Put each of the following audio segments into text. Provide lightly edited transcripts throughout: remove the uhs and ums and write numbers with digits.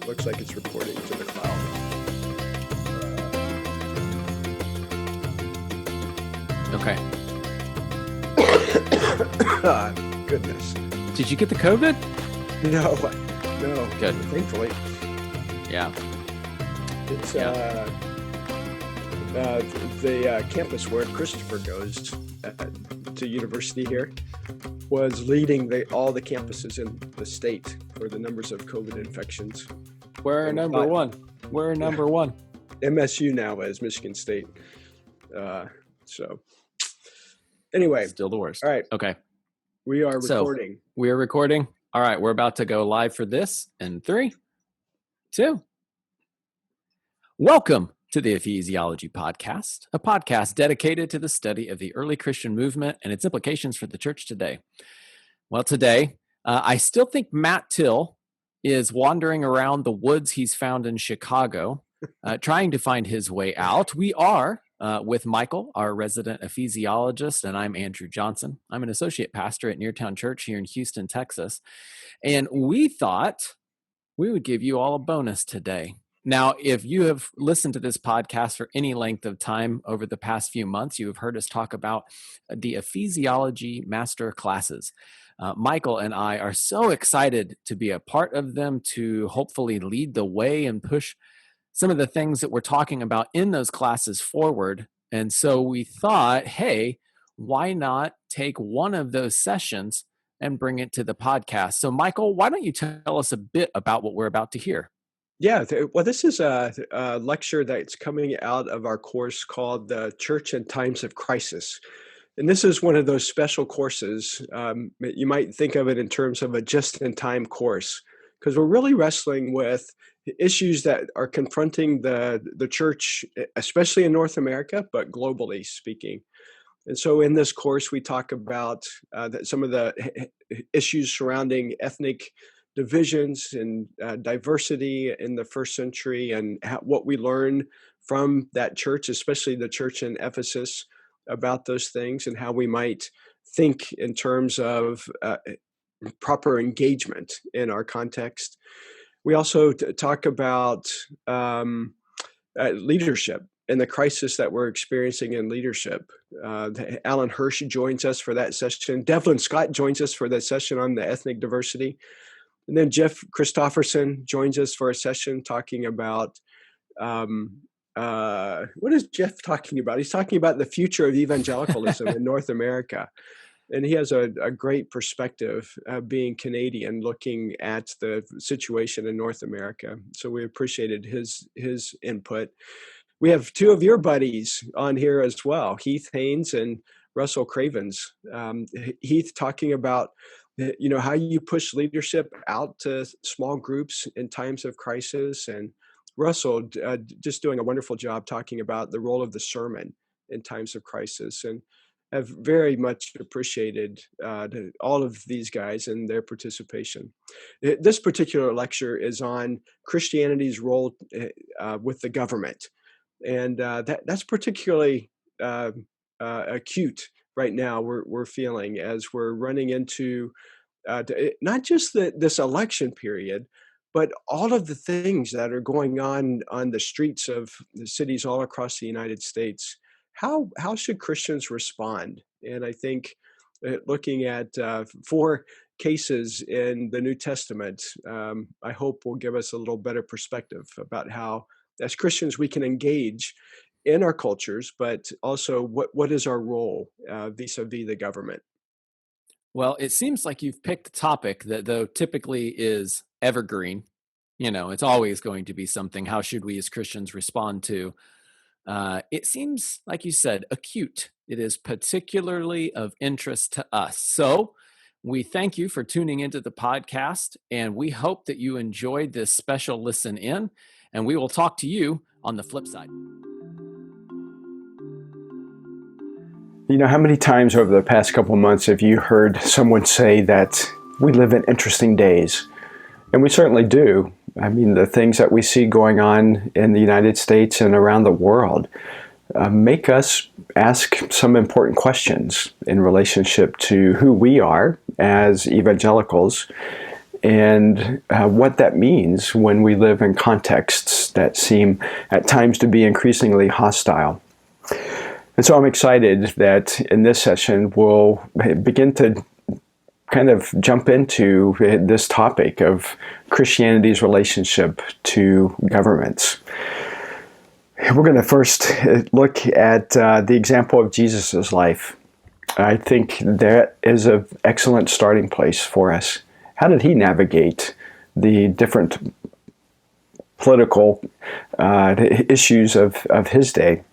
Looks like it's recording to the cloud. Okay. Goodness. Did you get the COVID? No. Good. Thankfully. Yeah. It's the campus where Christopher goes to university here was leading all the campuses in the state for the numbers of COVID infections. We're number one. We're number one. MSU now is Michigan State. So anyway. Still the worst. All right. Okay. We are recording. We are recording. All right. We're about to go live for this in 3, 2. Welcome to the Ephesiology podcast, a podcast dedicated to the study of the early Christian movement and its implications for the church today. Well, today, I still think Matt Till is wandering around the woods he's found in Chicago, trying to find his way out. We are with Michael, our resident ephesiologist, and I'm Andrew Johnson. I'm an associate pastor at Neartown Church here in Houston, Texas. And we thought we would give you all a bonus today. Now, if you have listened to this podcast for any length of time over the past few months, you have heard us talk about the Ephesiology master classes. Michael and I are so excited to be a part of them, to hopefully lead the way and push some of the things that we're talking about in those classes forward. And so we thought, hey, why not take one of those sessions and bring it to the podcast? So Michael, why don't you tell us a bit about what we're about to hear? Yeah, well, this is a lecture that's coming out of our course called The Church in Times of Crisis. And this is one of those special courses. You might think of it in terms of a just-in-time course, because we're really wrestling with issues that are confronting the church, especially in North America, but globally speaking. And so in this course, we talk about some of the issues surrounding ethnic divisions and diversity in the first century, and what we learn from that church, especially the church in Ephesus, about those things, and how we might think in terms of proper engagement in our context. We also talk about leadership and the crisis that we're experiencing in leadership. Alan Hirsch joins us for that session. Devlin Scott joins us for that session on the ethnic diversity. And then Jeff Christofferson joins us for a session talking about, what is Jeff talking about? He's talking about the future of evangelicalism in North America. And he has a great perspective, being Canadian, looking at the situation in North America. So we appreciated his input. We have two of your buddies on here as well, Heath Haynes and Russell Cravens. Heath talking about how you push leadership out to small groups in times of crisis, and Russell just doing a wonderful job talking about the role of the sermon in times of crisis, and have very much appreciated all of these guys and their participation. This particular lecture is on Christianity's role with the government, and that's particularly acute right now. We're feeling as we're running into not just this election period, but all of the things that are going on the streets of the cities all across the United States. How should Christians respond? And I think looking at 4 cases in the New Testament, I hope will give us a little better perspective about how, as Christians, we can engage in our cultures, but also what is our role vis-a-vis the government? Well, it seems like you've picked a topic that, though typically is evergreen, it's always going to be something. How should we as Christians respond to? It seems, like you said, acute. It is particularly of interest to us. So we thank you for tuning into the podcast, and we hope that you enjoyed this special listen in, and we will talk to you on the flip side. How many times over the past couple of months have you heard someone say that we live in interesting days? And we certainly do. I mean, the things that we see going on in the United States and around the world make us ask some important questions in relationship to who we are as evangelicals and what that means when we live in contexts that seem at times to be increasingly hostile. And so I'm excited that in this session we'll begin to kind of jump into this topic of Christianity's relationship to governments. We're going to first look at the example of Jesus' life. I think that is an excellent starting place for us. How did he navigate the different political issues of his day?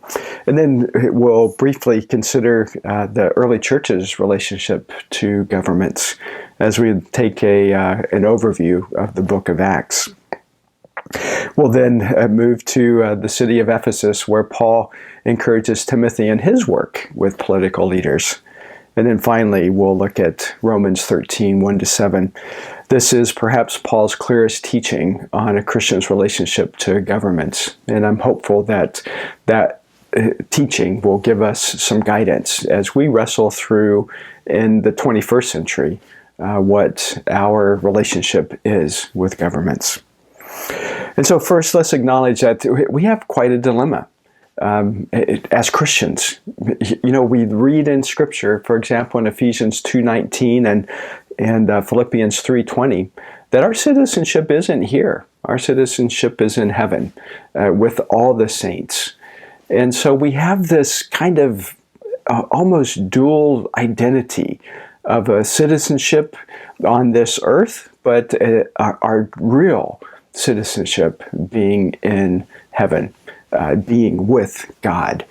And then we'll briefly consider the early church's relationship to governments as we take an overview of the book of Acts. We'll then move to the city of Ephesus, where Paul encourages Timothy in his work with political leaders. And then finally, we'll look at Romans 13, 1-7. This is perhaps Paul's clearest teaching on a Christian's relationship to governments. And I'm hopeful that teaching will give us some guidance as we wrestle through in the 21st century what our relationship is with governments. And so first, let's acknowledge that we have quite a dilemma. As Christians, we read in Scripture, for example, in Ephesians 2:19 and Philippians 3:20, that our citizenship isn't here. Our citizenship is in heaven with all the saints. And so we have this kind of almost dual identity of a citizenship on this earth, but our real citizenship being in heaven. Being with God.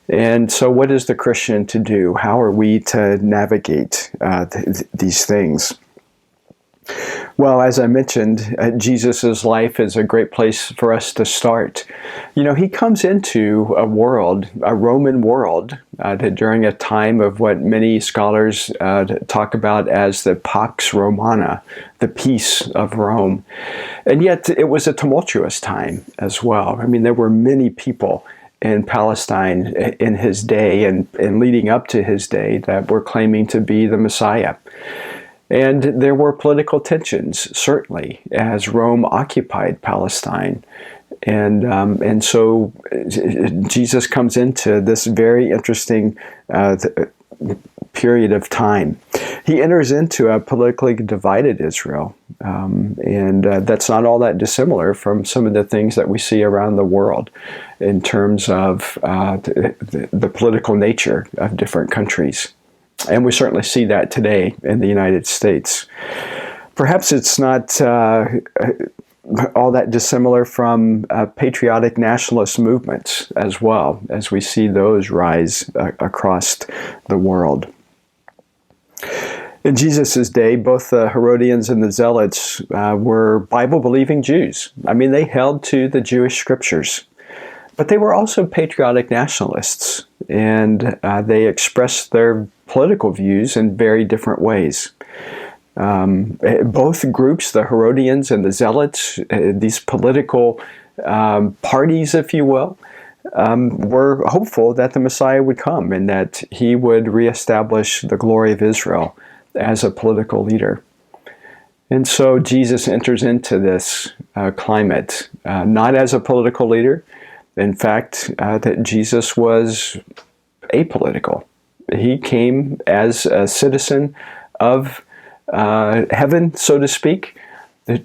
And so what is the Christian to do? How are we to navigate these things? Well, as I mentioned, Jesus' life is a great place for us to start. He comes into a Roman world, during a time of what many scholars talk about as the Pax Romana, the peace of Rome. And yet it was a tumultuous time as well. There were many people in Palestine in his day and leading up to his day that were claiming to be the Messiah. And there were political tensions, certainly, as Rome occupied Palestine. And so Jesus comes into this very interesting period of time. He enters into a politically divided Israel, and that's not all that dissimilar from some of the things that we see around the world in terms of the political nature of different countries. And we certainly see that today in the United States. Perhaps it's not all that dissimilar from patriotic nationalist movements as well, as we see those rise across the world. In Jesus' day, both the Herodians and the Zealots were Bible-believing Jews. They held to the Jewish scriptures. But they were also patriotic nationalists, and they expressed their political views in very different ways. Both groups, the Herodians and the Zealots, these political parties, if you will, were hopeful that the Messiah would come and that he would reestablish the glory of Israel as a political leader. And so Jesus enters into this climate, not as a political leader. In fact, that Jesus was apolitical. He came as a citizen of heaven, so to speak,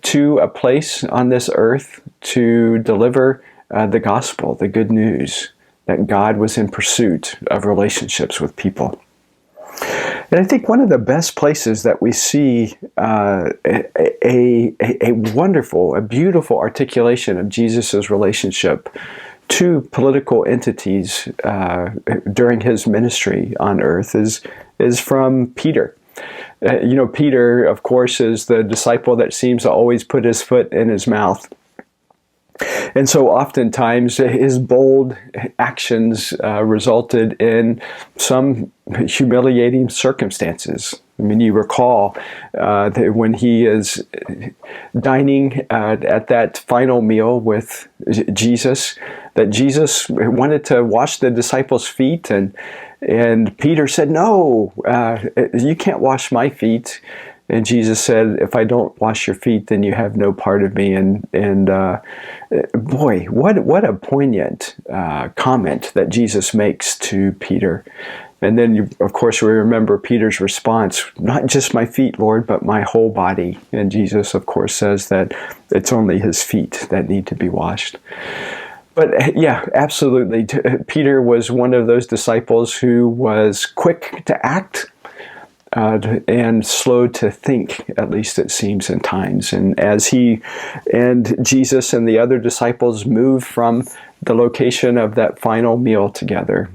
to a place on this earth to deliver the gospel, the good news that God was in pursuit of relationships with people. And I think one of the best places that we see a wonderful, a beautiful articulation of Jesus' relationship to political entities during his ministry on earth is from Peter. Peter, of course, is the disciple that seems to always put his foot in his mouth. And so oftentimes his bold actions resulted in some humiliating circumstances. You recall that when he is dining at that final meal with Jesus, that Jesus wanted to wash the disciples' feet, and Peter said, "No, you can't wash my feet." And Jesus said, if I don't wash your feet, then you have no part of me. And boy, what a poignant comment that Jesus makes to Peter. And then, of course, we remember Peter's response, not just my feet, Lord, but my whole body. And Jesus, of course, says that it's only his feet that need to be washed. But yeah, absolutely. Peter was one of those disciples who was quick to act, and slow to think, at least it seems in times. And as he and Jesus and the other disciples moved from the location of that final meal together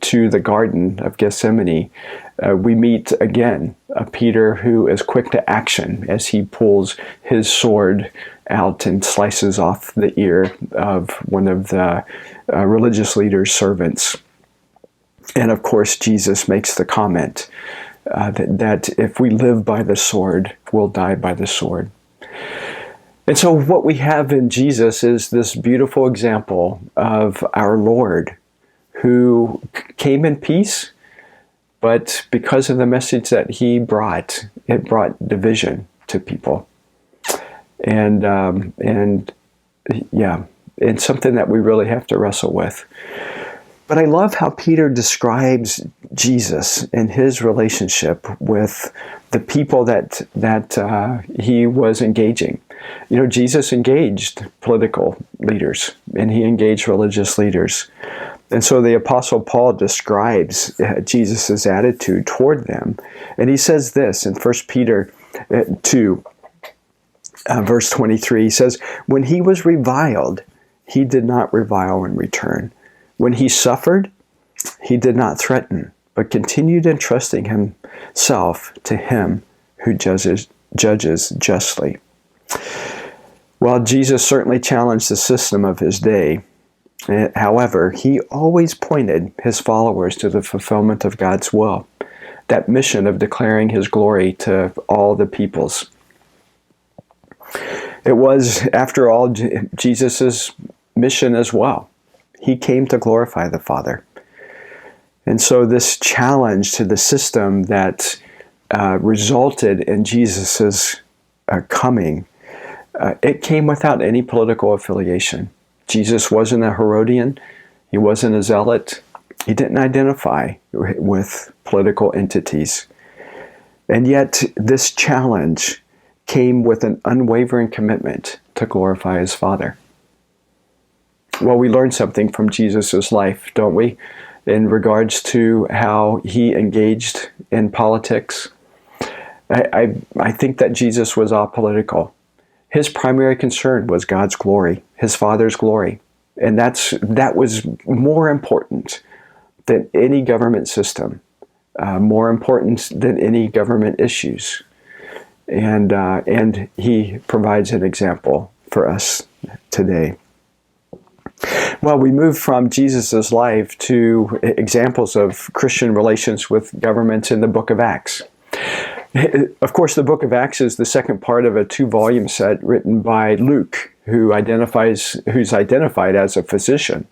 to the Garden of Gethsemane, we meet again a Peter who is quick to action as he pulls his sword out and slices off the ear of one of the religious leader's servants. And of course, Jesus makes the comment that if we live by the sword, we'll die by the sword. And so what we have in Jesus is this beautiful example of our Lord who came in peace, but because of the message that he brought, it brought division to people. And it's something that we really have to wrestle with. But I love how Peter describes Jesus and his relationship with the people that he was engaging. You know, Jesus engaged political leaders and he engaged religious leaders. And so the Apostle Paul describes Jesus' attitude toward them. And he says this in 1 Peter 2, verse 23. He says, when he was reviled, he did not revile in return. When he suffered, he did not threaten, but continued entrusting himself to him who judges justly. While Jesus certainly challenged the system of his day, however, he always pointed his followers to the fulfillment of God's will, that mission of declaring his glory to all the peoples. It was, after all, Jesus' mission as well. He came to glorify the Father. And so this challenge to the system that resulted in Jesus' coming, it came without any political affiliation. Jesus wasn't a Herodian. He wasn't a zealot. He didn't identify with political entities. And yet this challenge came with an unwavering commitment to glorify his Father. Well, we learn something from Jesus' life, don't we, in regards to how he engaged in politics. I think that Jesus was apolitical. His primary concern was God's glory, his Father's glory. And that was more important than any government system, more important than any government issues. And he provides an example for us today. Well, we move from Jesus' life to examples of Christian relations with governments in the book of Acts. Of course, the book of Acts is the second part of a 2-volume set written by Luke, who's identified as a physician.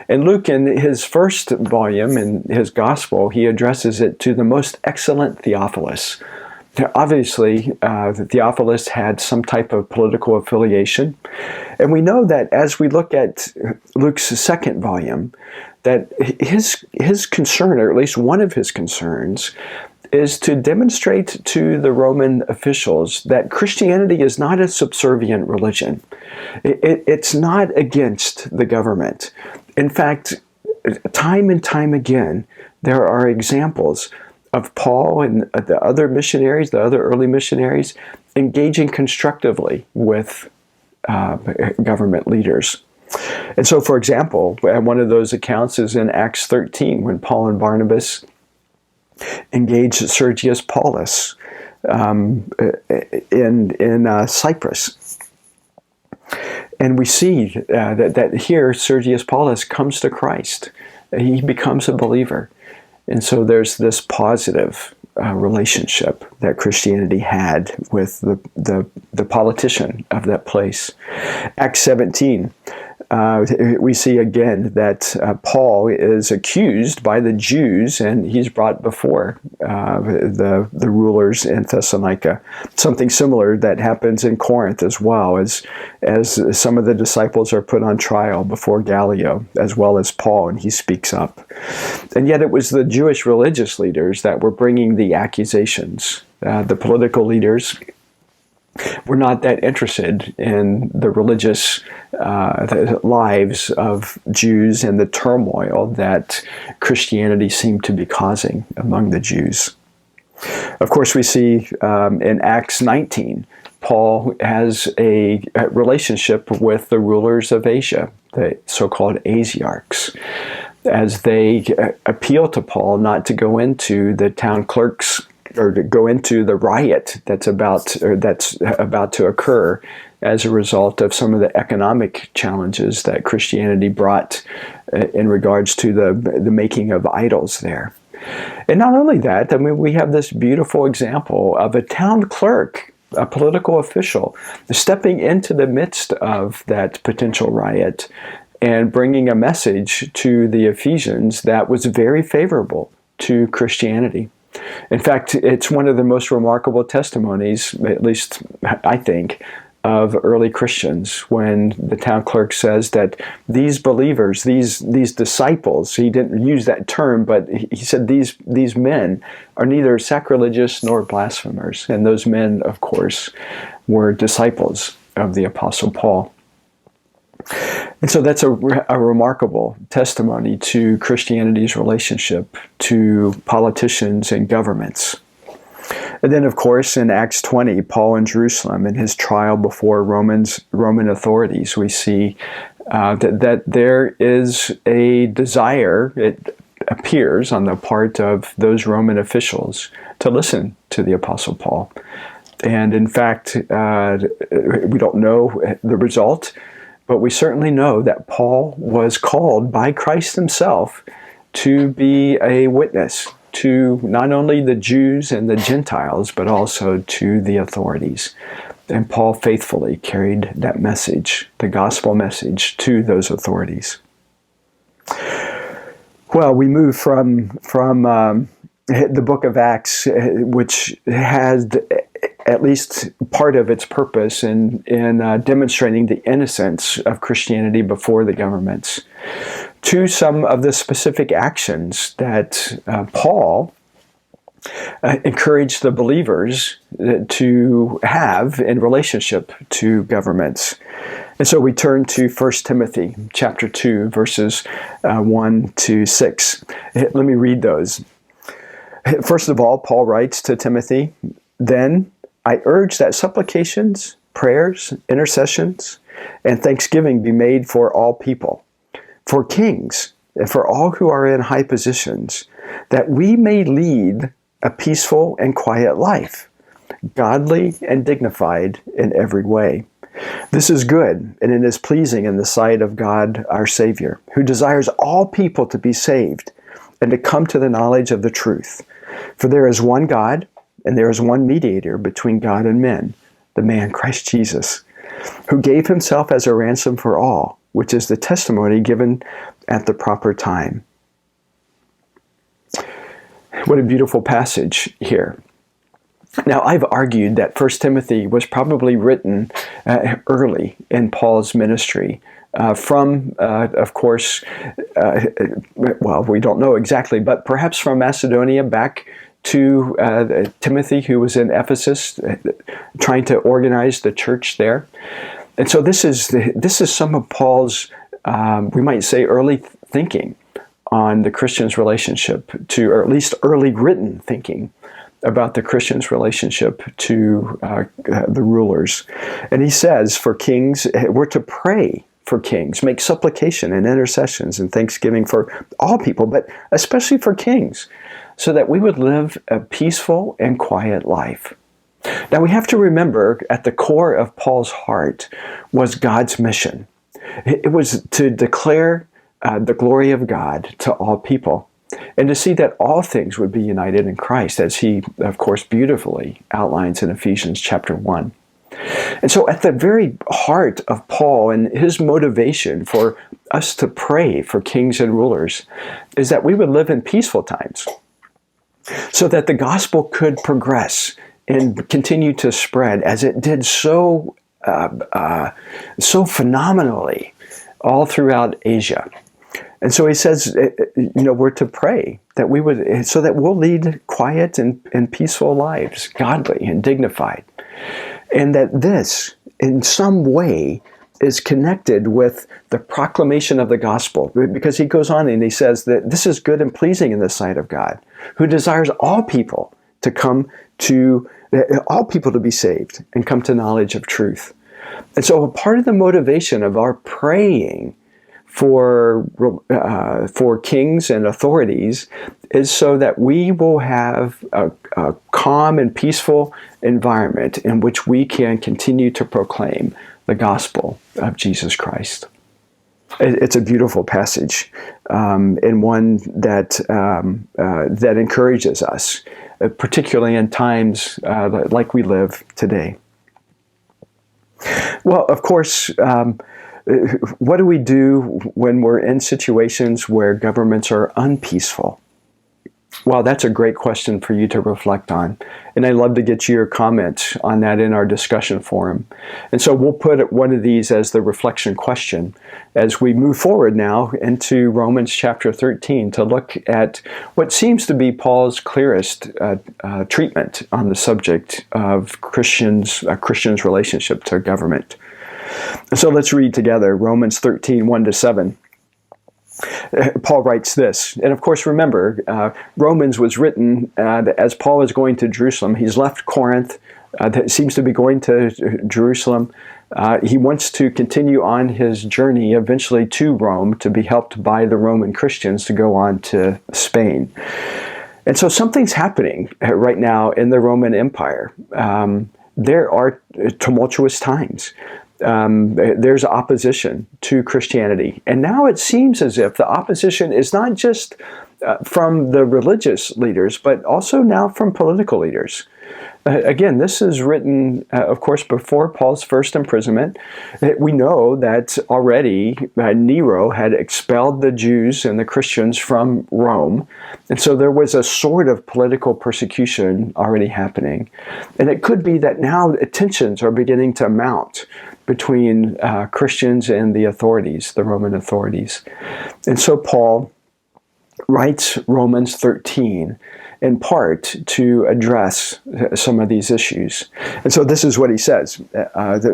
And Luke, in his first volume, in his gospel, he addresses it to the most excellent Theophilus. Obviously, Theophilus had some type of political affiliation. And we know that as we look at Luke's second volume, that his concern, or at least one of his concerns, is to demonstrate to the Roman officials that Christianity is not a subservient religion. It's not against the government. In fact, time and time again, there are examples of Paul and the other missionaries, the other early missionaries, engaging constructively with government leaders. And so, for example, one of those accounts is in Acts 13, when Paul and Barnabas engaged Sergius Paulus in Cyprus. And we see that here Sergius Paulus comes to Christ. He becomes a believer. And so there's this positive relationship that Christianity had with the politician of that place. Acts 17, we see again that Paul is accused by the Jews, and he's brought before the rulers in Thessalonica. Something similar that happens in Corinth as well, as some of the disciples are put on trial before Gallio, as well as Paul, and he speaks up. And yet it was the Jewish religious leaders that were bringing the accusations. The political leaders were not that interested in the religious lives of Jews and the turmoil that Christianity seemed to be causing among the Jews. Of course, we see in Acts 19, Paul has a relationship with the rulers of Asia, the so-called Asiarchs, as they appeal to Paul not to go into the town clerk's or to go into the riot that's about to occur as a result of some of the economic challenges that Christianity brought in regards to the making of idols there. And not only that, I mean, we have this beautiful example of a town clerk, a political official, stepping into the midst of that potential riot and bringing a message to the Ephesians that was very favorable to Christianity. In fact, it's one of the most remarkable testimonies, at least I think, of early Christians when the town clerk says that these believers, these disciples, he didn't use that term, but he said these men are neither sacrilegious nor blasphemers. And those men, of course, were disciples of the Apostle Paul. And so that's a remarkable testimony to Christianity's relationship to politicians and governments. And then, of course, in Acts 20, Paul in Jerusalem, in his trial before Roman authorities, we see that there is a desire, it appears, on the part of those Roman officials to listen to the Apostle Paul. And in fact, we don't know the result, but we certainly know that Paul was called by Christ himself to be a witness to not only the Jews and the Gentiles, but also to the authorities. And Paul faithfully carried that message, the gospel message, to those authorities. Well, we move from the book of Acts, which has at least part of its purpose in demonstrating the innocence of Christianity before the governments, to some of the specific actions that Paul encouraged the believers to have in relationship to governments. And so we turn to 1 Timothy chapter 2, verses 1 to 6. Let me read those. First of all, Paul writes to Timothy, "Then I urge that supplications, prayers, intercessions, and thanksgiving be made for all people, for kings, and for all who are in high positions, that we may lead a peaceful and quiet life, godly and dignified in every way. This is good, and it is pleasing in the sight of God our Savior, who desires all people to be saved and to come to the knowledge of the truth. For there is one God, and there is one mediator between God and men, the man Christ Jesus, who gave himself as a ransom for all, which is the testimony given at the proper time." What a beautiful passage here. Now, I've argued that 1 Timothy was probably written early in Paul's ministry from, of course, well, we don't know exactly, but perhaps from Macedonia back to Timothy, who was in Ephesus, trying to organize the church there. And so this is some of Paul's, we might say, early thinking on the Christian's relationship to, or at least early written thinking about the Christian's relationship to the rulers. And he says, for kings, we're to pray for kings, make supplication and intercessions and thanksgiving for all people, but especially for kings, so that we would live a peaceful and quiet life. Now we have to remember, at the core of Paul's heart was God's mission. It was to declare the glory of God to all people, and to see that all things would be united in Christ, as he, of course, beautifully outlines in Ephesians chapter 1. And so at the very heart of Paul and his motivation for us to pray for kings and rulers is that we would live in peaceful times so that the gospel could progress and continue to spread as it did so phenomenally all throughout Asia. And so he says, we're to pray that we would, so that we'll lead quiet and peaceful lives, godly and dignified. And that this, in some way, is connected with the proclamation of the gospel. Because he goes on and he says that this is good and pleasing in the sight of God, who desires all people to be saved and come to knowledge of truth. And so a part of the motivation of our praying for kings and authorities is so that we will have a calm and peaceful environment in which we can continue to proclaim the gospel of Jesus Christ. It's a beautiful passage, and one that encourages us, particularly in times like we live today. Well, of course, what do we do when we're in situations where governments are unpeaceful? Well, that's a great question for you to reflect on. And I'd love to get your comments on that in our discussion forum. And so we'll put one of these as the reflection question as we move forward now into Romans chapter 13 to look at what seems to be Paul's clearest treatment on the subject of Christians' relationship to government. So let's read together Romans 13, 1-7. Paul writes this, and of course remember, Romans was written as Paul is going to Jerusalem. He's left Corinth, seems to be going to Jerusalem. He wants to continue on his journey eventually to Rome to be helped by the Roman Christians to go on to Spain. And so something's happening right now in the Roman Empire. There are tumultuous times. There's opposition to Christianity. And now it seems as if the opposition is not just from the religious leaders, but also now from political leaders. Again, this is written, of course, before Paul's first imprisonment. We know that already Nero had expelled the Jews and the Christians from Rome. And so there was a sort of political persecution already happening. And it could be that now tensions are beginning to mount between Christians and the authorities, the Roman authorities. And so Paul writes Romans 13 in part to address some of these issues. And so this is what he says,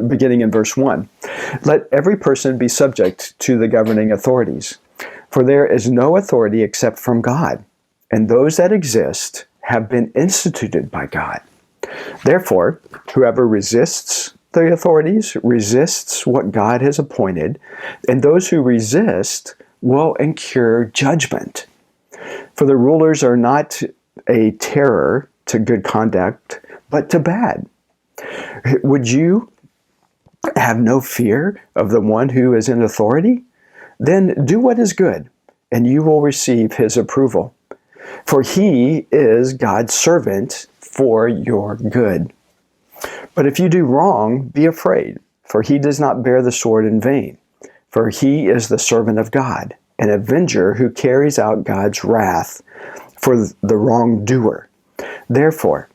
beginning in verse 1. Let every person be subject to the governing authorities, for there is no authority except from God, and those that exist have been instituted by God. Therefore, whoever resists the authorities resists what God has appointed, and those who resist will incur judgment. For the rulers are not a terror to good conduct, but to bad. Would you have no fear of the one who is in authority? Then do what is good, and you will receive his approval. For he is God's servant for your good. But if you do wrong, be afraid, for he does not bear the sword in vain. For he is the servant of God, an avenger who carries out God's wrath for the wrongdoer. Therefore,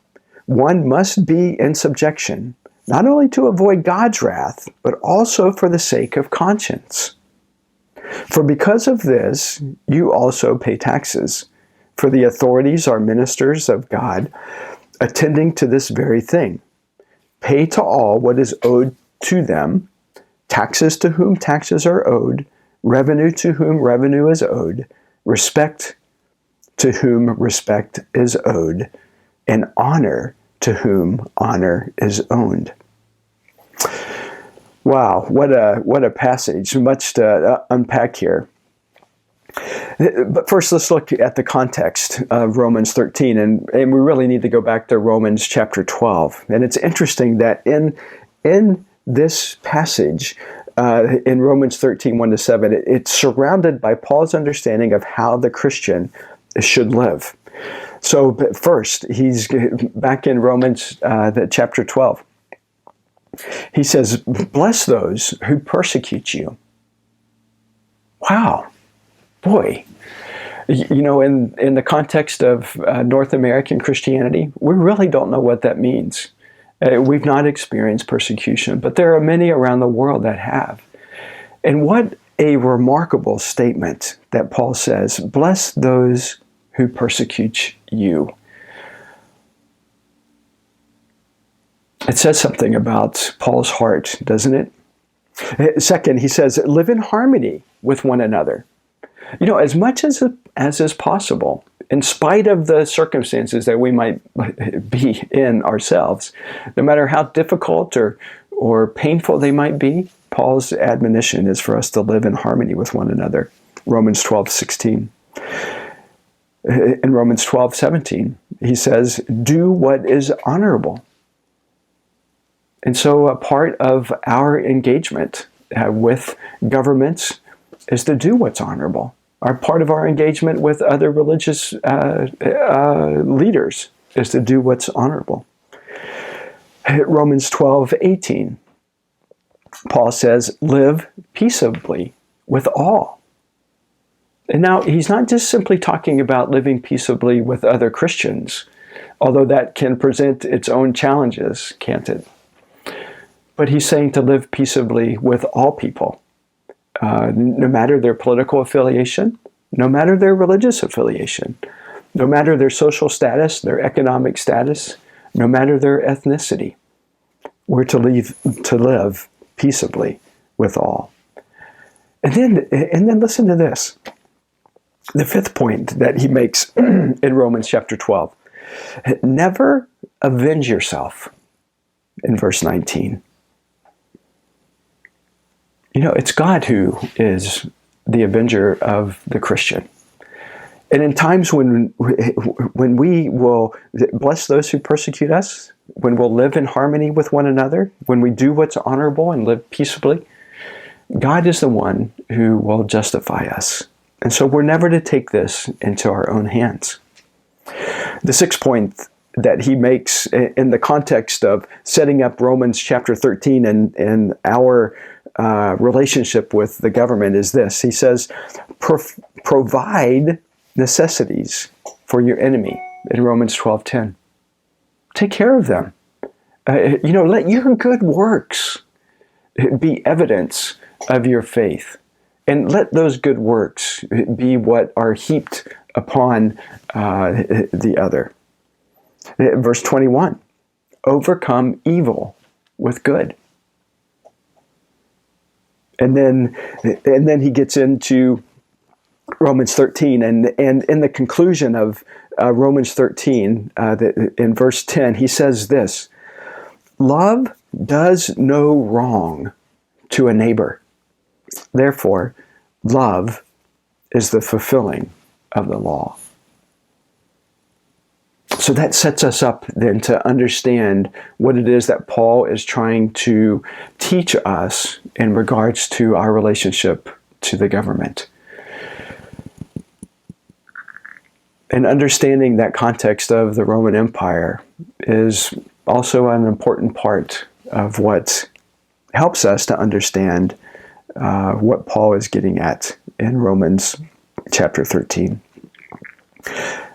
one must be in subjection, not only to avoid God's wrath, but also for the sake of conscience. For because of this, you also pay taxes, for the authorities are ministers of God, attending to this very thing. Pay to all what is owed to them, taxes to whom taxes are owed, revenue to whom revenue is owed, respect to whom respect is owed, and honor to whom honor is owed. Wow, what a passage, much to unpack here. But first, let's look at the context of Romans 13, and we really need to go back to Romans chapter 12. And it's interesting that in this passage, in Romans 13, 1-7, it's surrounded by Paul's understanding of how the Christian should live. So first, he's back in Romans chapter 12. He says, bless those who persecute you. Wow. Boy. You know, in the context of North American Christianity, we really don't know what that means. We've not experienced persecution, but there are many around the world that have. And what a remarkable statement that Paul says, bless those who persecute you. It says something about Paul's heart, doesn't it? Second, he says, live in harmony with one another. You know, as much as is possible, in spite of the circumstances that we might be in ourselves, no matter how difficult or painful they might be, Paul's admonition is for us to live in harmony with one another. Romans 12:16. In Romans 12:17, he says, do what is honorable. And so a part of our engagement with governments is to do what's honorable. Part of our engagement with other religious leaders is to do what's honorable. Romans 12:18, Paul says, live peaceably with all. And now he's not just simply talking about living peaceably with other Christians, although that can present its own challenges, can't it? But he's saying to live peaceably with all people. No matter their political affiliation, no matter their religious affiliation, no matter their social status, their economic status, no matter their ethnicity, we're to live peaceably with all. And then listen to this. The fifth point that he makes in Romans chapter 12. Never avenge yourself, in verse 19. You know, it's God who is the avenger of the Christian. And in times when we will bless those who persecute us, when we'll live in harmony with one another, when we do what's honorable and live peaceably, God is the one who will justify us. And so we're never to take this into our own hands. The sixth point that he makes in the context of setting up Romans chapter 13 and our relationship with the government is this. He says, provide necessities for your enemy in Romans 12:10. Take care of them. Let your good works be evidence of your faith. And let those good works be what are heaped upon the other. Verse 21, overcome evil with good. And then he gets into Romans 13, and in the conclusion of Romans 13, in verse 10, he says this, love does no wrong to a neighbor. Therefore, love is the fulfilling of the law. So that sets us up then to understand what it is that Paul is trying to teach us in regards to our relationship to the government. And understanding that context of the Roman Empire is also an important part of what helps us to understand what Paul is getting at in Romans chapter 13.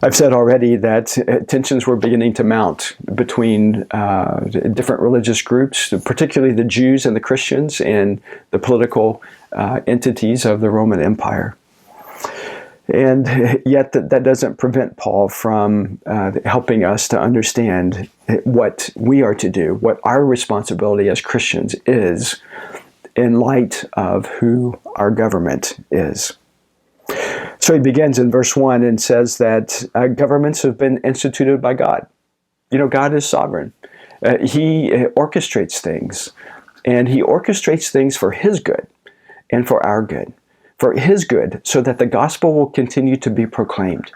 I've said already that tensions were beginning to mount between different religious groups, particularly the Jews and the Christians and the political entities of the Roman Empire. And yet that doesn't prevent Paul from helping us to understand what we are to do, what our responsibility as Christians is in light of who our government is. So he begins in verse 1 and says that governments have been instituted by God. You know, God is sovereign. He orchestrates things, and he orchestrates things for his good and for our good. For his good, so that the gospel will continue to be proclaimed.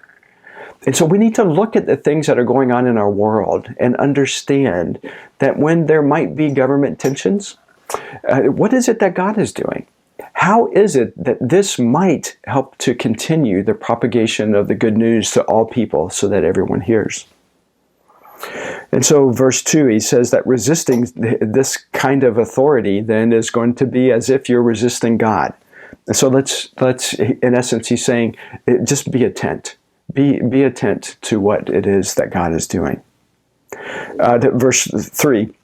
And so we need to look at the things that are going on in our world and understand that when there might be government tensions, what is it that God is doing? How is it that this might help to continue the propagation of the good news to all people so that everyone hears? And so verse 2, he says that resisting this kind of authority then is going to be as if you're resisting God. And so let's in essence, he's saying, just be attent. Be attent to what it is that God is doing. Verse 3,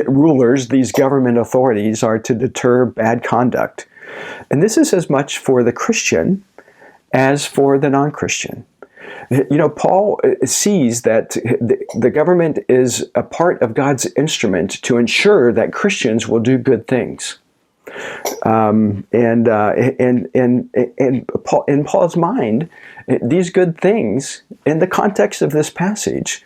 rulers, these government authorities, are to deter bad conduct. And this is as much for the Christian as for the non-Christian. Paul sees that the government is a part of God's instrument to ensure that Christians will do good things. In Paul's mind, these good things, in the context of this passage,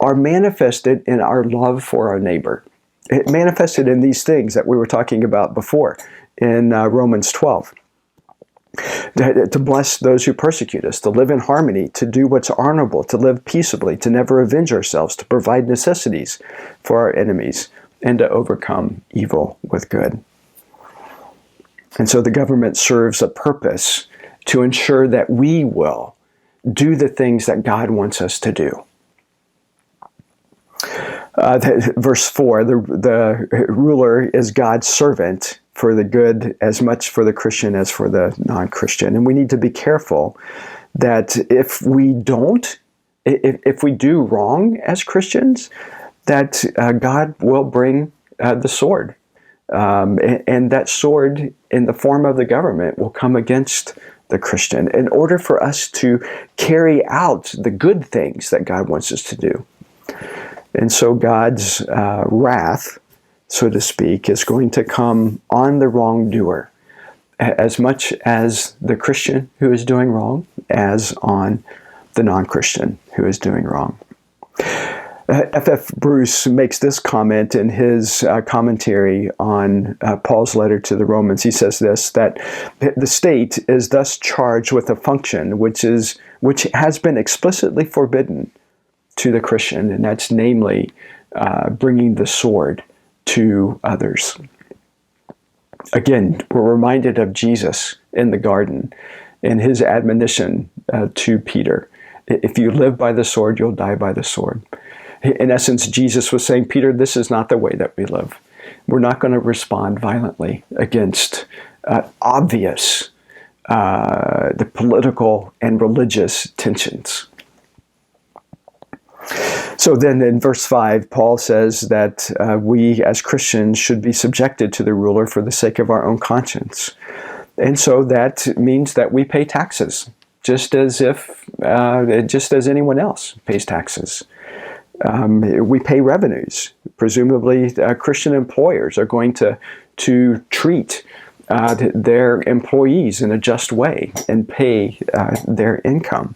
are manifested in our love for our neighbor. It manifested in these things that we were talking about before in Romans 12. To bless those who persecute us, to live in harmony, to do what's honorable, to live peaceably, to never avenge ourselves, to provide necessities for our enemies, and to overcome evil with good. And so the government serves a purpose to ensure that we will do the things that God wants us to do. Verse 4, the ruler is God's servant for the good, as much for the Christian as for the non-Christian. And we need to be careful that if we do wrong as Christians, that God will bring the sword. And that sword in the form of the government will come against the Christian in order for us to carry out the good things that God wants us to do. And so God's wrath, so to speak, is going to come on the wrongdoer as much as the Christian who is doing wrong as on the non-Christian who is doing wrong. F.F. Bruce makes this comment in his commentary on Paul's letter to the Romans. He says this, that the state is thus charged with a function which has been explicitly forbidden to the Christian, and that's namely bringing the sword to others. Again, we're reminded of Jesus in the garden and his admonition to Peter. If you live by the sword, you'll die by the sword. In essence, Jesus was saying, Peter, this is not the way that we live. We're not going to respond violently against obvious the political and religious tensions. So then in verse 5, Paul says that we as Christians should be subjected to the ruler for the sake of our own conscience. And so that means that we pay taxes, just as anyone else pays taxes. We pay revenues. Presumably, Christian employers are going to treat their employees in a just way and pay their income.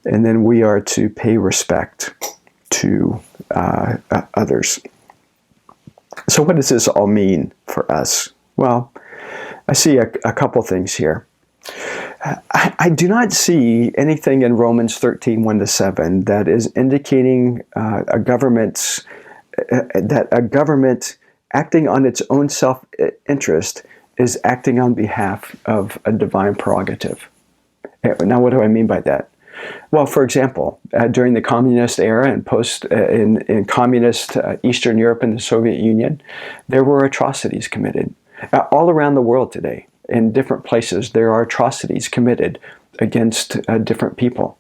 And then we are to pay respect to others. So what does this all mean for us? Well, I see a couple things here. I do not see anything in Romans 13, 1-7 that is indicating that a government acting on its own self-interest is acting on behalf of a divine prerogative. Now, what do I mean by that? Well, for example, during the communist era and in communist Eastern Europe and the Soviet Union, there were atrocities committed. All around the world today, in different places, there are atrocities committed against different people.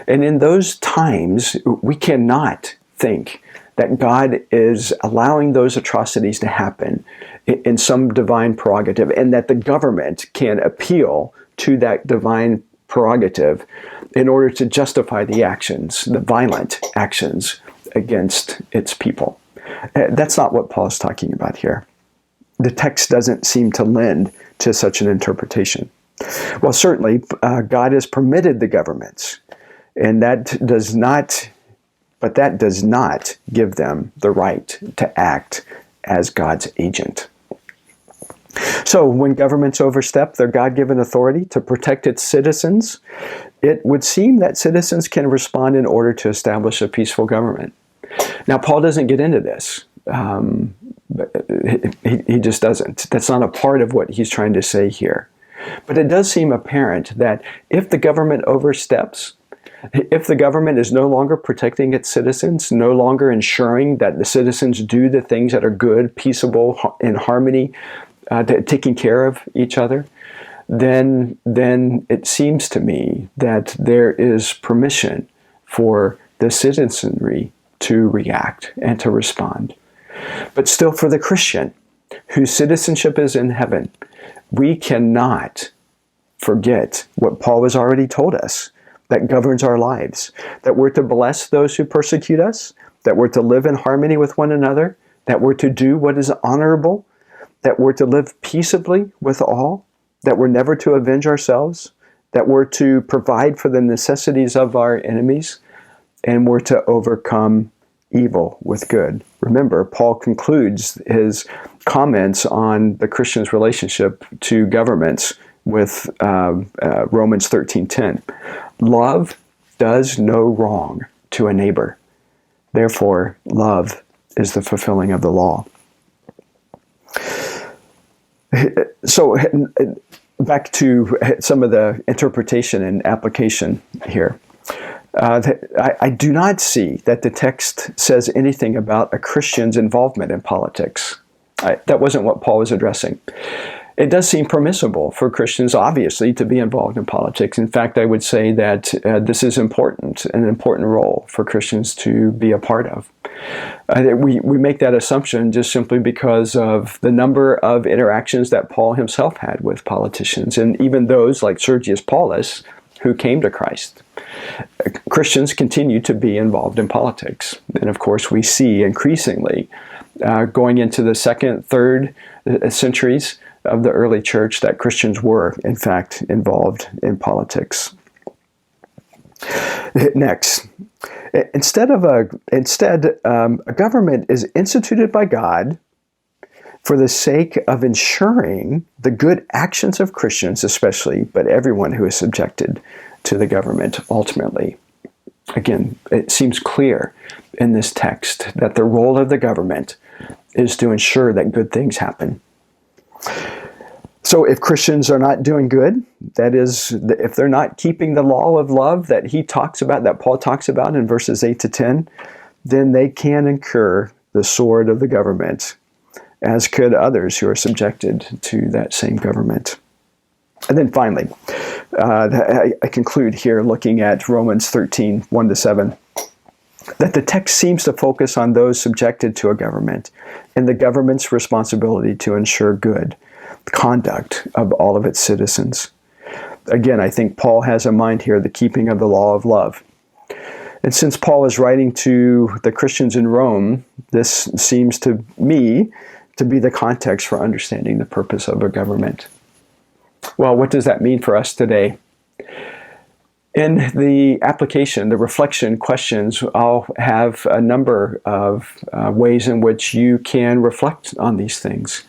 And in those times, we cannot think that God is allowing those atrocities to happen in some divine prerogative, and that the government can appeal to that divine prerogative in order to justify the actions, the violent actions against its people. That's not what Paul is talking about here. The text doesn't seem to lend to such an interpretation. Well, certainly, God has permitted the governments, and that does not give them the right to act as God's agent. So when governments overstep their God-given authority to protect its citizens, it would seem that citizens can respond in order to establish a peaceful government. Now, Paul doesn't get into this. He just doesn't. That's not a part of what he's trying to say here. But it does seem apparent that if the government oversteps, If the government is no longer protecting its citizens, no longer ensuring that the citizens do the things that are good, peaceable, in harmony, taking care of each other, then it seems to me that there is permission for the citizenry to react and to respond. But still, for the Christian, whose citizenship is in heaven, we cannot forget what Paul has already told us that governs our lives, that we're to bless those who persecute us, that we're to live in harmony with one another, that we're to do what is honorable, that we're to live peaceably with all, that we're never to avenge ourselves, that we're to provide for the necessities of our enemies, and we're to overcome evil with good. Remember, Paul concludes his comments on the Christian's relationship to governments with Romans 13:10. Love does no wrong to a neighbor. Therefore, love is the fulfilling of the law. So, back to some of the interpretation and application here. I do not see that the text says anything about a Christian's involvement in politics. That wasn't what Paul was addressing. It does seem permissible for Christians, obviously, to be involved in politics. In fact, I would say that this is important, an important role for Christians to be a part of. We make that assumption just simply because of the number of interactions that Paul himself had with politicians, and even those like Sergius Paulus, who came to Christ. Christians continue to be involved in politics. And of course, we see increasingly going into the second, third centuries of the early church that Christians were, in fact, involved in politics. Next, a government is instituted by God for the sake of ensuring the good actions of Christians, especially, but everyone who is subjected to the government ultimately. Again, it seems clear in this text that the role of the government is to ensure that good things happen. So if Christians are not doing good, that is, if they're not keeping the law of love that Paul talks about in verses 8 to 10, then they can incur the sword of the government, as could others who are subjected to that same government. And then finally, I conclude here looking at Romans 13, 1 to 7, that the text seems to focus on those subjected to a government and the government's responsibility to ensure good conduct of all of its citizens. Again, I think Paul has in mind here the keeping of the law of love. And since Paul is writing to the Christians in Rome, this seems to me to be the context for understanding the purpose of a government. Well, what does that mean for us today? In the application, the reflection questions, I'll have a number of ways in which you can reflect on these things.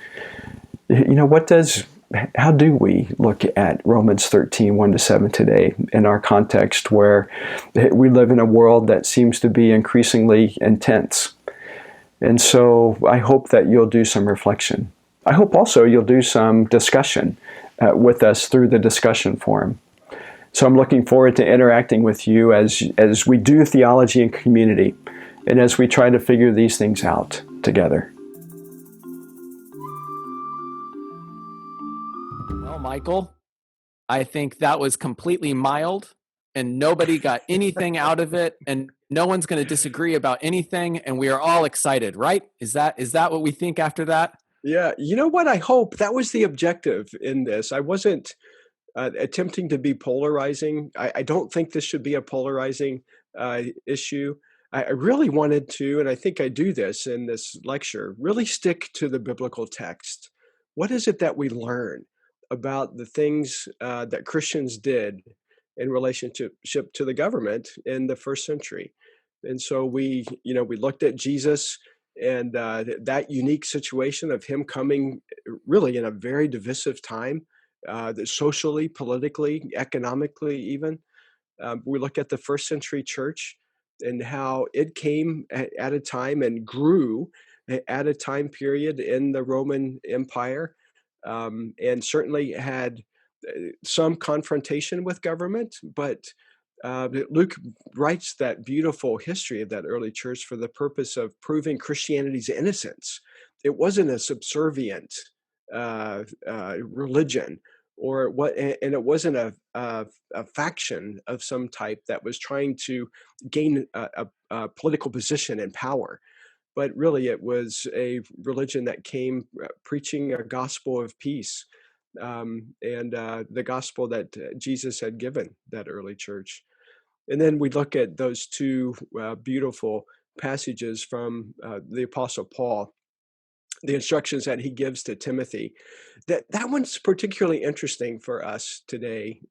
How do we look at Romans 13, 1 to 7 today in our context where we live in a world that seems to be increasingly intense? And so I hope that you'll do some reflection. I hope also you'll do some discussion with us through the discussion forum. So I'm looking forward to interacting with you as we do theology in community and as we try to figure these things out together. Well, Michael, I think that was completely mild and nobody got anything out of it and no one's going to disagree about anything and we are all excited, right? Is that what we think after that? Yeah, you know what? I hope that was the objective in this. I wasn't attempting to be polarizing. I don't think this should be a polarizing issue. I really wanted to, and I think I do this in this lecture, really stick to the biblical text. What is it that we learn about the things that Christians did in relationship to the government in the first century? And so we looked at Jesus and that unique situation of him coming really in a very divisive time, socially, politically, economically, even. We look at the first century church and how it came at a time and grew at a time period in the Roman Empire, and certainly had some confrontation with government, but Luke writes that beautiful history of that early church for the purpose of proving Christianity's innocence. It wasn't a subservient religion, or what, and it wasn't a faction of some type that was trying to gain a political position and power. But really, it was a religion that came preaching a gospel of peace, and the gospel that Jesus had given that early church. And then we look at those two beautiful passages from the Apostle Paul, the instructions that he gives to Timothy. That one's particularly interesting for us today,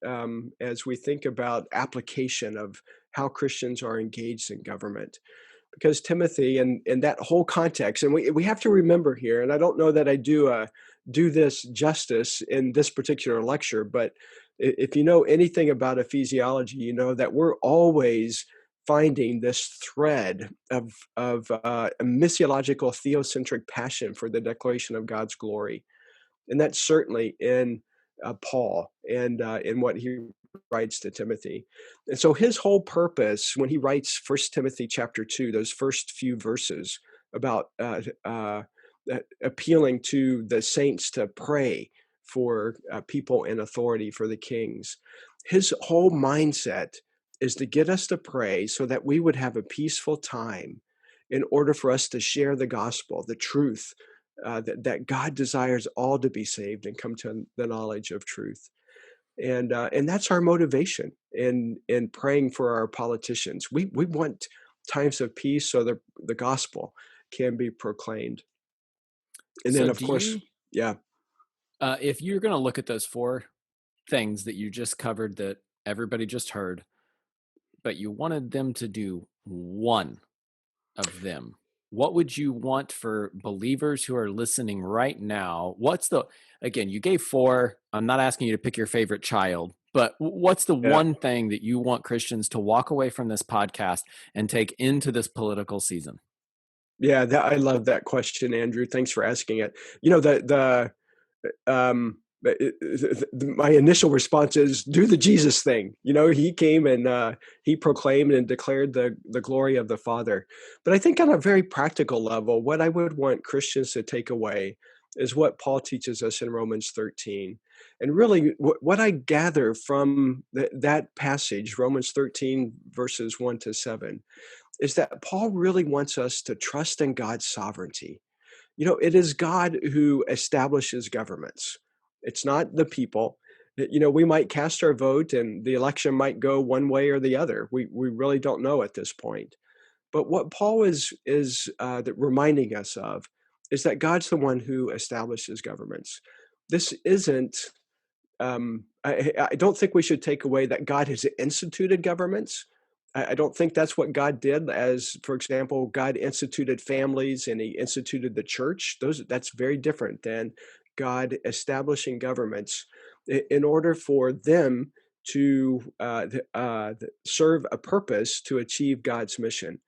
as we think about application of how Christians are engaged in government. Because Timothy and that whole context, and we have to remember here, and I don't know that I do this justice in this particular lecture, but if you know anything about ephesiology, you know that we're always finding this thread of a missiological theocentric passion for the declaration of God's glory, and that's certainly in Paul and in what he writes to Timothy. And so his whole purpose when he writes First Timothy chapter 2, those first few verses about appealing to the saints to pray for people in authority, for the kings, his whole mindset is to get us to pray so that we would have a peaceful time in order for us to share the gospel, the truth, that God desires all to be saved and come to the knowledge of truth. And that's our motivation in praying for our politicians. We want times of peace so the gospel can be proclaimed. And So then, of do course, you, yeah, if you're going to look at those four things that you just covered that everybody just heard, but you wanted them to do one of them, what would you want for believers who are listening right now? Again, you gave four. I'm not asking you to pick your favorite child, but what's the yeah, one thing that you want Christians to walk away from this podcast and take into this political season? yeah. I love that question, Andrew. Thanks for asking it. You know, my initial response is do the Jesus thing. You know, he came and he proclaimed and declared the glory of the Father. But I think on a very practical level, what I would want Christians to take away is what Paul teaches us in Romans 13. And really, what I gather from that passage, Romans 13, verses 1-7, is that Paul really wants us to trust in God's sovereignty. You know, it is God who establishes governments. It's not the people. You know, we might cast our vote and the election might go one way or the other. We really don't know at this point. But what Paul is reminding us of is that God's the one who establishes governments. This isn't I don't think we should take away that God has instituted governments. I don't think that's what God did. As, for example, God instituted families and He instituted the church. That's very different than God establishing governments in order for them to serve a purpose to achieve God's mission.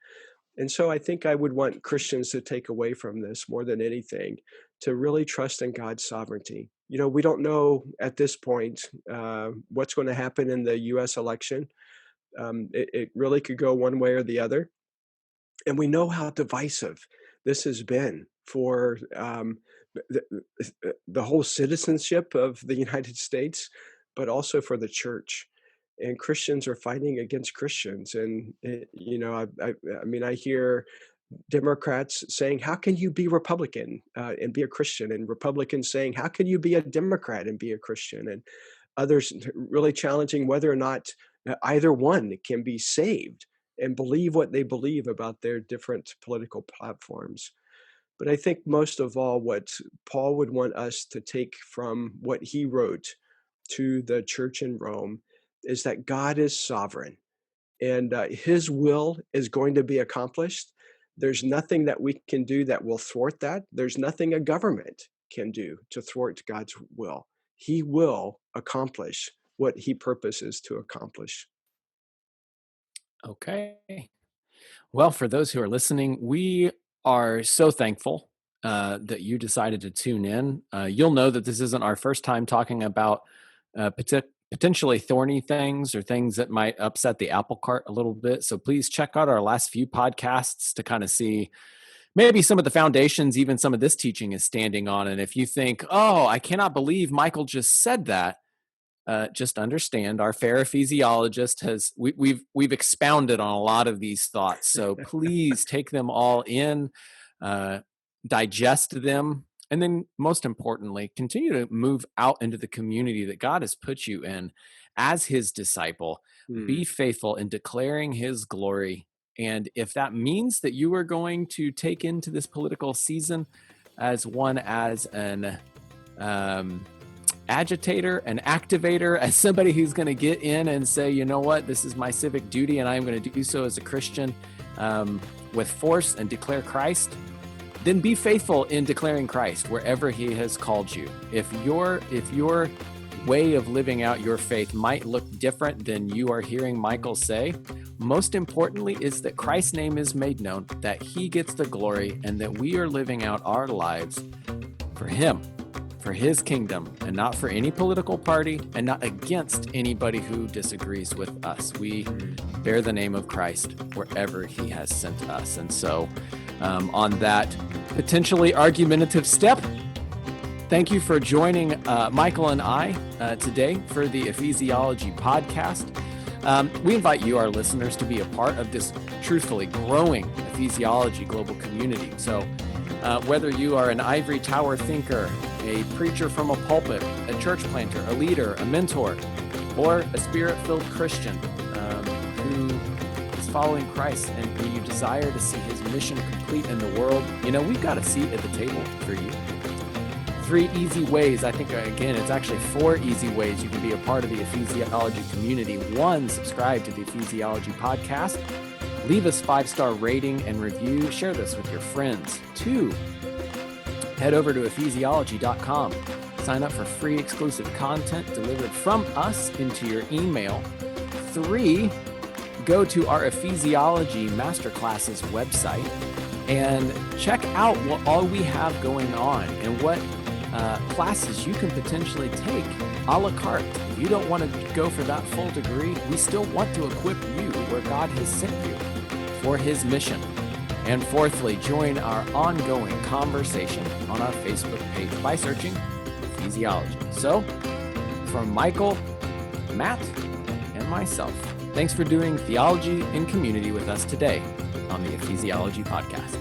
And so I think I would want Christians to take away from this more than anything, to really trust in God's sovereignty. You know, we don't know at this point what's going to happen in the US election. It really could go one way or the other. And we know how divisive this has been for the whole citizenship of the United States, but also for the church. And Christians are fighting against Christians. And, you know, I mean, I hear Democrats saying, how can you be Republican and be a Christian? And Republicans saying, how can you be a Democrat and be a Christian? And others really challenging whether or not either one can be saved and believe what they believe about their different political platforms. But I think most of all, what Paul would want us to take from what he wrote to the church in Rome is that God is sovereign and his will is going to be accomplished. There's nothing that we can do that will thwart that. There's nothing a government can do to thwart God's will. He will accomplish what he purposes to accomplish. Okay. Well, for those who are listening, we are so thankful that you decided to tune in. You'll know that this isn't our first time talking about potentially thorny things or things that might upset the apple cart a little bit. So please check out our last few podcasts to kind of see maybe some of the foundations, even some of this teaching is standing on. And if you think, oh, I cannot believe Michael just said that, just understand our fair ephesiologist we've expounded on a lot of these thoughts. So please take them all in, digest them, and then most importantly, continue to move out into the community that God has put you in as his disciple. Be faithful in declaring his glory. And if that means that you are going to take into this political season as an agitator, an activator, as somebody who's going to get in and say, you know what, this is my civic duty and I'm going to do so as a Christian with force and declare Christ, then be faithful in declaring Christ wherever he has called you. If your way of living out your faith might look different than you are hearing Michael say, most importantly is that Christ's name is made known, that he gets the glory, and that we are living out our lives for him, for his kingdom, and not for any political party and not against anybody who disagrees with us. We bear the name of Christ wherever he has sent us. And so on that potentially argumentative step, thank you for joining Michael and I today for the Ephesiology podcast. We invite you, our listeners, to be a part of this truthfully growing Ephesiology global community. So whether you are an ivory tower thinker, a preacher from a pulpit, a church planter, a leader, a mentor, or a spirit-filled Christian who is following Christ and who you desire to see his mission complete in the world, we've got a seat at the table for you. 3 easy ways. I think, again, it's actually 4 easy ways you can be a part of the Ephesiology community. 1, subscribe to the Ephesiology podcast. Leave us 5-star rating and review. Share this with your friends. 2, head over to ephesiology.com. Sign up for free exclusive content delivered from us into your email. 3, go to our Ephesiology Masterclasses website and check out what all we have going on and what classes you can potentially take a la carte. If you don't want to go for that full degree, we still want to equip you where God has sent you for his mission. And 4thly, join our ongoing conversation on our Facebook page by searching Ephesiology. So, from Michael, Matt, and myself, thanks for doing theology in community with us today on the Ephesiology podcast.